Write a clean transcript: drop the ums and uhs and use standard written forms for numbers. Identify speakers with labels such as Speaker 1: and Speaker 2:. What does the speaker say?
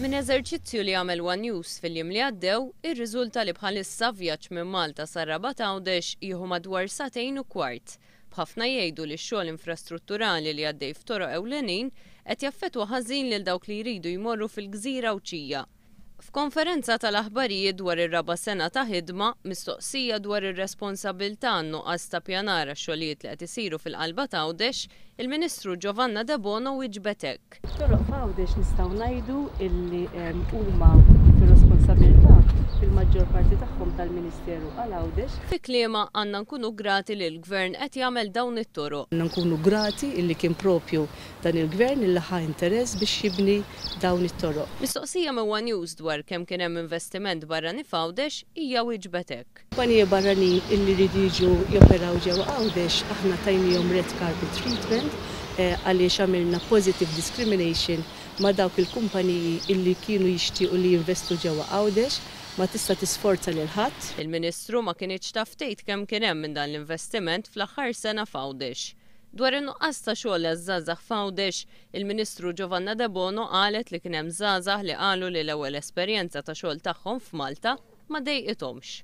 Speaker 1: Min eżerċizzju li għamel One News fil-jiem li għaddew, ir-riżulta li bħalissa vjaġġ minn Malta sa Rabat Għawdex jieħu madwar 2.15. B'ħafna jgħidu li x-xogħol infrastrutturali li għaddej f'toroq ewlenin qed jaffettwa ħażin lil dawk li jridu jmorru fil-Gżira u Ċija. F'konferenza tal-aħbarijiet dwar ir-raba' sena ta' ħidma, mistoqsija dwar ir-responsabbiltà nuqqas ta' pjanar għax-xogħlijiet li qed isiru fil-qalba ta' Għawdex, il-Ministru Giovanna De Bono wieġbet hekk.
Speaker 2: Toroq f'Għawdex nistgħu ngħidu illi huma fir-responsabbiltà fil-maġġor parti tagħhom tal-Ministeru għal Għawdex.
Speaker 1: Fi kliema għandna nkunu grati li l-Gvern qed jagħmel dawn it-toroq.
Speaker 2: Għandna nkunu grati illi kien propju dan il-Gvern illi ħa interess biex jibni dawn it-toroq.
Speaker 1: Mistoqsija minn One News dwar kemm kien hemm investiment barrani f'Għawdex hija wieġbet hekk.
Speaker 2: Kumpaniji barranin illi jridu jiġu joperaw ġewwa Għawdex aħna tajnihom red carpet treatment għaliex għamilna positive discrimination ma' dawk il-kumpaniji illi kienu jixtiequ li jinvestu ġewwa Għawdex ma tista' tisforza lil ħadd.
Speaker 1: Il-Ministru ma kienx taf tgħid kemm kien hemm minn dan l-investiment fl-aħħar sena f'Għawdex. Dwar in-nuqqas ta' xogħol għaż-żgħażagħ f'Għawdex, il-Ministru Giovanna De Bono qalet li kien hemm żgħażagħ li qalu li l-ewwel esperjenza ta' xogħol tagħhom f'Malta ma dejqithomx.